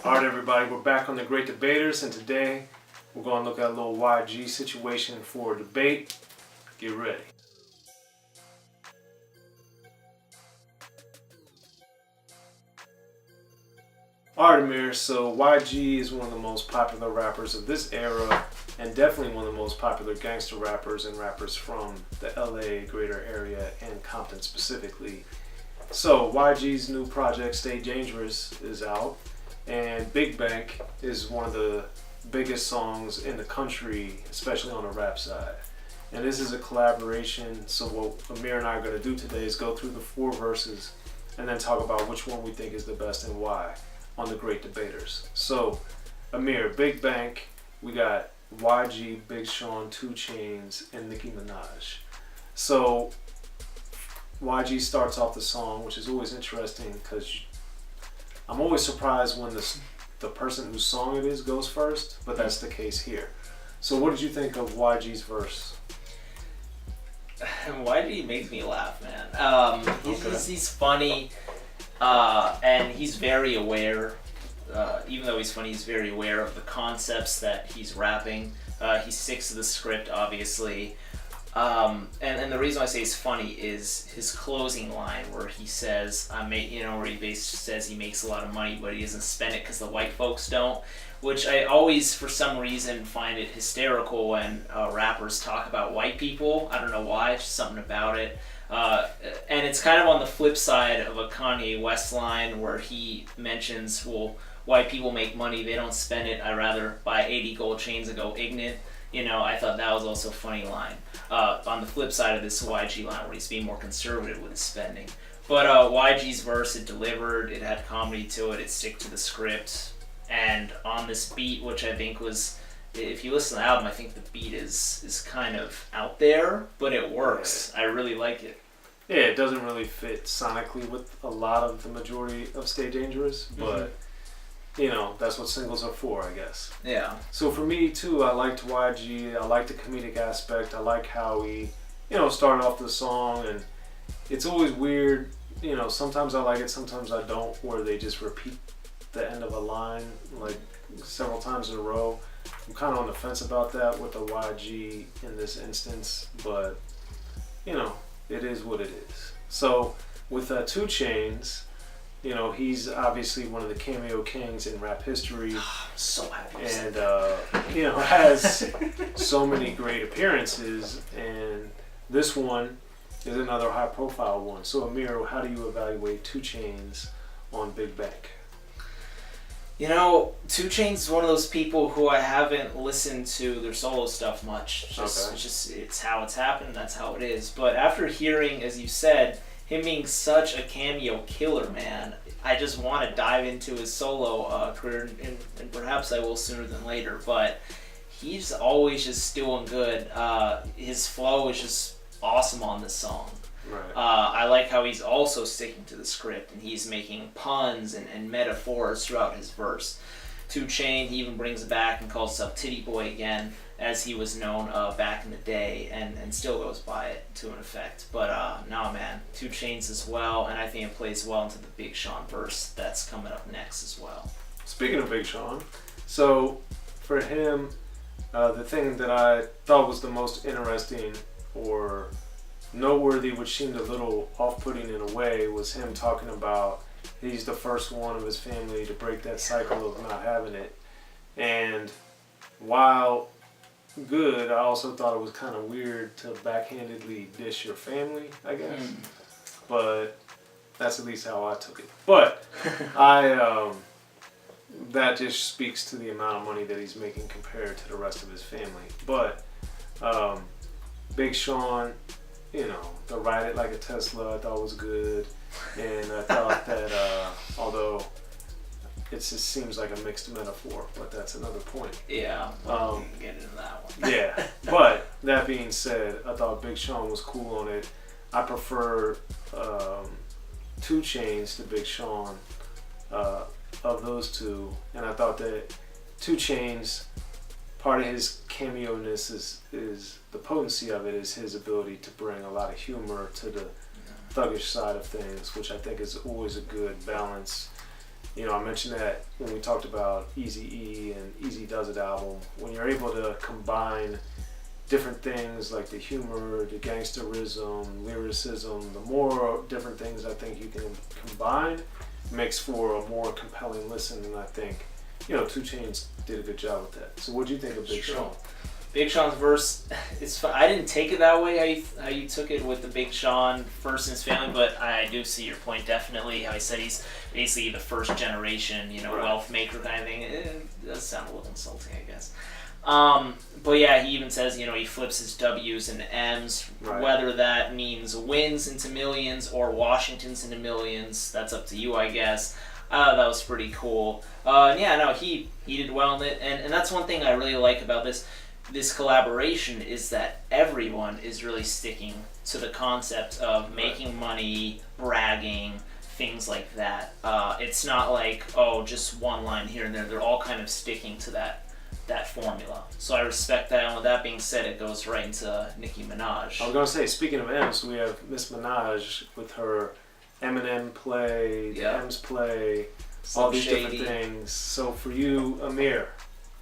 Alright everybody, we're back on The Great Debaters, and today we're going to look at a little YG situation for a debate. Get ready. Alright Amir, so YG is one of the most popular rappers of this era, and definitely one of the most popular gangster rappers and rappers from the LA greater area and Compton specifically. So YG's new project, Stay Dangerous, is out. And Big Bank is one of the biggest songs in the country, especially on the rap side. And this is a collaboration, so what Amir and I are going to do today is go through the 4 verses and then talk about which one we think is the best and why on The Great Debaters. So, Amir, Big Bank, we got YG, Big Sean, 2 Chainz, and Nicki Minaj. So, YG starts off the song, which is always interesting because I'm always surprised when the person whose song it is goes first, but that's the case here. So what did you think of YG's verse? YG makes me laugh, man. He's funny, and he's very aware. Even though he's funny, he's very aware of the concepts that he's rapping. He sticks to the script, obviously. And the reason I say he's funny is his closing line where he says, where he basically says he makes a lot of money, but he doesn't spend it because the white folks don't, which I always, for some reason, find it hysterical when rappers talk about white people. I don't know why, it's just something about it. And it's kind of on the flip side of a Kanye West line where he mentions, well, white people make money, they don't spend it, I'd rather buy 80 gold chains and go ignorant. I thought that was also a funny line. On the flip side of this YG line, where he's being more conservative with his spending. But YG's verse, it delivered, it had comedy to it, it stick to the script. And on this beat, which I think was, if you listen to the album, I think the beat is kind of out there, but it works. I really like it. Yeah, it doesn't really fit sonically with a lot of the majority of Stay Dangerous, but... that's what singles are for, I guess. Yeah. So for me, too, I liked YG. I like the comedic aspect. I like how he, started off the song. And it's always weird. Sometimes I like it, sometimes I don't, where they just repeat the end of a line, like, several times in a row. I'm kind of on the fence about that with the YG in this instance. But, it is what it is. So with 2 Chainz... he's obviously one of the cameo kings in rap history. I'm so happy. And, has so many great appearances. And this one is another high profile one. So, Amir, how do you evaluate 2 Chainz on Big Bank? 2 Chainz is one of those people who I haven't listened to their solo stuff much. It's how it's happened, that's how it is. But after hearing, as you said, him being such a cameo killer, man, I just want to dive into his solo career, and perhaps I will sooner than later, but he's always just doing good. His flow is just awesome on this song. Right. I like how he's also sticking to the script, and he's making puns and metaphors throughout his verse. 2 Chainz, he even brings it back and calls himself Titty Boy again, as he was known back in the day, and still goes by it to an effect. But no, man, 2 Chainz as well, and I think it plays well into the Big Sean verse that's coming up next as well. Speaking of Big Sean, so for him, the thing that I thought was the most interesting or noteworthy, which seemed a little off-putting in a way, was him talking about he's the first one of his family to break that cycle of not having it. And while good, I also thought it was kind of weird to backhandedly dish your family, I guess. But that's at least how I took it. But that just speaks to the amount of money that he's making compared to the rest of his family. But Big Sean, the Ride It Like a Tesla, I thought was good. And I thought that although it just seems like a mixed metaphor, but that's another point. Yeah, we can get into that one. Yeah, but that being said, I thought Big Sean was cool on it. I prefer 2 Chainz to Big Sean of those two, and I thought that 2 Chainz, part of his cameo-ness is the potency of it is his ability to bring a lot of humor to the thuggish side of things, which I think is always a good balance I mentioned that when we talked about Eazy-E and Eazy Does It album, when you're able to combine different things like the humor, the gangsterism, lyricism, the more different things I think you can combine makes for a more compelling listen, and I think 2 Chainz did a good job with that. So what do you think of Big Sean? Big Sean's verse, I didn't take it that way how you took it with the Big Sean first in his family, but I do see your point definitely. How he said he's basically the first generation, wealth maker kind of thing. It does sound a little insulting, I guess. But yeah, he even says, he flips his W's into M's, right. Whether that means wins into millions or Washington's into millions, that's up to you, I guess. That was pretty cool. He did well in it, and that's one thing I really like about this collaboration is that everyone is really sticking to the concept of making money, bragging, things like that. It's not like, just one line here and there. They're all kind of sticking to that formula. So I respect that, and with that being said, it goes right into Nicki Minaj. I was going to say, speaking of M's, we have Miss Minaj with her Eminem play, the M's play, all these different things. So for you, Amir,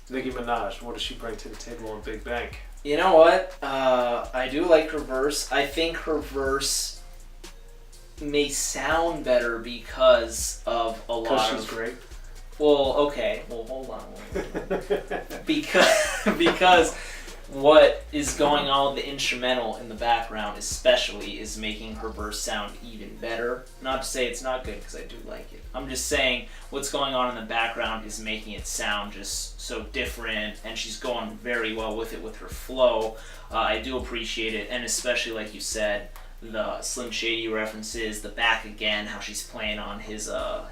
Nicki Minaj, what does she bring to the table on Big Bank? You know what? I do like her verse. I think her verse may sound better because of a lot of... Because she's great? Well, okay. Well, hold on. Because what is going on with the instrumental in the background especially is making her verse sound even better. Not to say it's not good, because I do like it. I'm just saying what's going on in the background is making it sound just so different, and she's going very well with it with her flow. I do appreciate it, and especially like you said, the Slim Shady references, the Back Again, how she's playing on his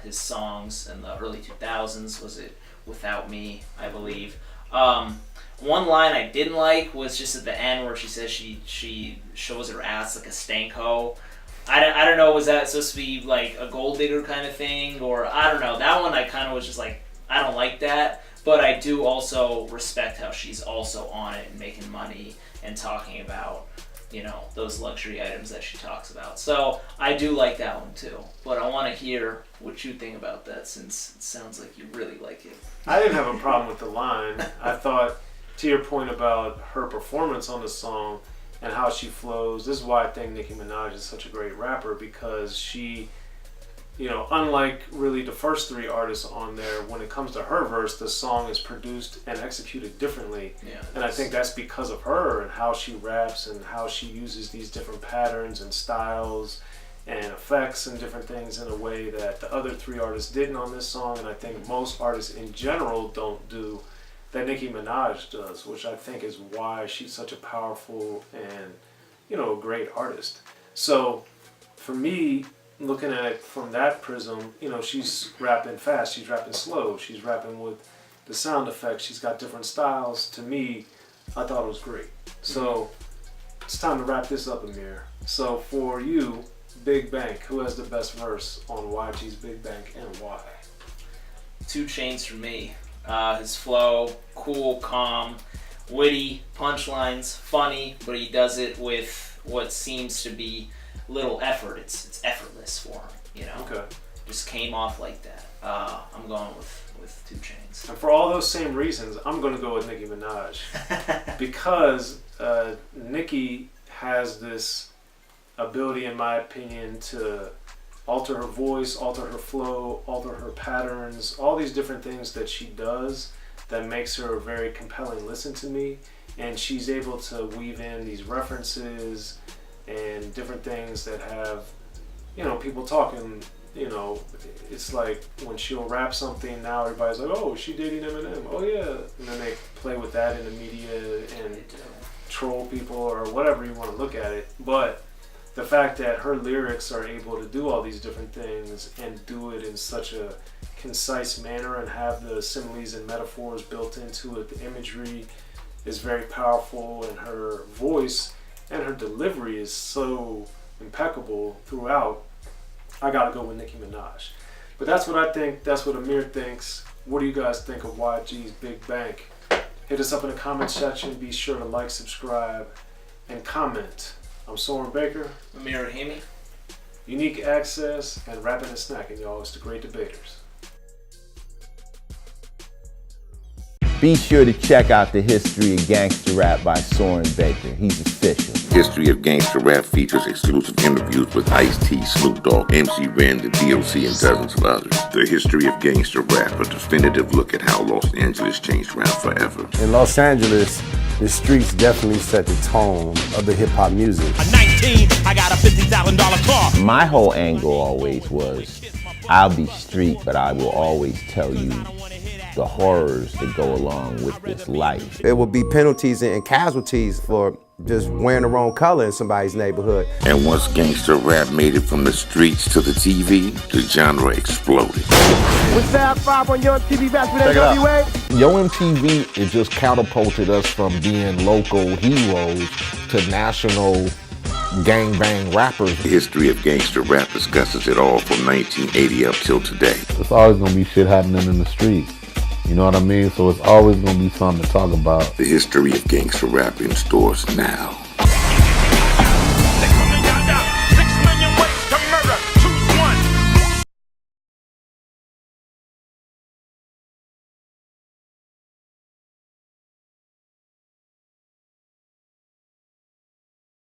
songs in the early 2000s. Was it Without Me, I believe. One line I didn't like was just at the end where she says she shows her ass like a stank hoe. I don't know, was that supposed to be like a gold digger kind of thing, or I don't know. That one I kind of was just like, I don't like that, but I do also respect how she's also on it and making money and talking about, those luxury items that she talks about. So I do like that one too, but I want to hear what you think about that, since it sounds like you really like it. I didn't have a problem with the line. I thought, to your point about her performance on the song and how she flows, this is why I think Nicki Minaj is such a great rapper, because she, unlike really the first 3 artists on there, when it comes to her verse, the song is produced and executed differently. Yeah, and I think that's because of her and how she raps and how she uses these different patterns and styles and effects and different things in a way that the other 3 artists didn't on this song, and I think most artists in general don't do, that Nicki Minaj does, which I think is why she's such a powerful and, a great artist. So for me, looking at it from that prism, she's rapping fast, she's rapping slow, she's rapping with the sound effects, she's got different styles. To me, I thought it was great. So it's time to wrap this up, Amir. So for you, Big Bank, who has the best verse on YG's Big Bank, and why? 2 Chainz for me. His flow, cool, calm, witty, punchlines, funny, but he does it with what seems to be little effort. It's effortless for him, Okay. Just came off like that. I'm going with 2 Chainz. And for all those same reasons, I'm going to go with Nicki Minaj. Because Nicki has this ability, in my opinion, to alter her voice, alter her flow, alter her patterns, all these different things that she does that makes her a very compelling listen to me. And she's able to weave in these references and different things that have, people talking, it's like when she'll rap something, now everybody's like, oh, she dating Eminem, oh yeah. And then they play with that in the media and troll people or whatever you want to look at it. But the fact that her lyrics are able to do all these different things and do it in such a concise manner and have the similes and metaphors built into it, the imagery is very powerful, and her voice and her delivery is so impeccable throughout. I gotta go with Nicki Minaj. But that's what I think, that's what Amir thinks. What do you guys think of YG's Big Bank? Hit us up in the comment section. Be sure to like, subscribe, and comment. I'm Soren Baker. Amir Rahimi. Unique Access and Rappin' and Snackin', y'all. It's the Great Debaters. Be sure to check out The History of Gangster Rap by Soren Baker. He's official. History of Gangster Rap features exclusive interviews with Ice-T, Snoop Dogg, MC Ren, the DOC, and dozens of others. The History of Gangster Rap, a definitive look at how Los Angeles changed rap forever. In Los Angeles, the streets definitely set the tone of the hip-hop music. At 19, I got a $50,000 car. My whole angle always was, I'll be street, but I will always tell you the horrors that go along with this life. There will be penalties and casualties for just wearing the wrong color in somebody's neighborhood. And once gangster rap made it from the streets to the TV, the genre exploded. With Fab 5 on Yo MTV Raps with NWA. Yo MTV, it just catapulted us from being local heroes to national gangbang rappers. The History of Gangster Rap discusses it all from 1980 up till today. It's always gonna be shit happening in the streets. You know what I mean? So it's always gonna be something to talk about. The History of Gangster Rap in stores now.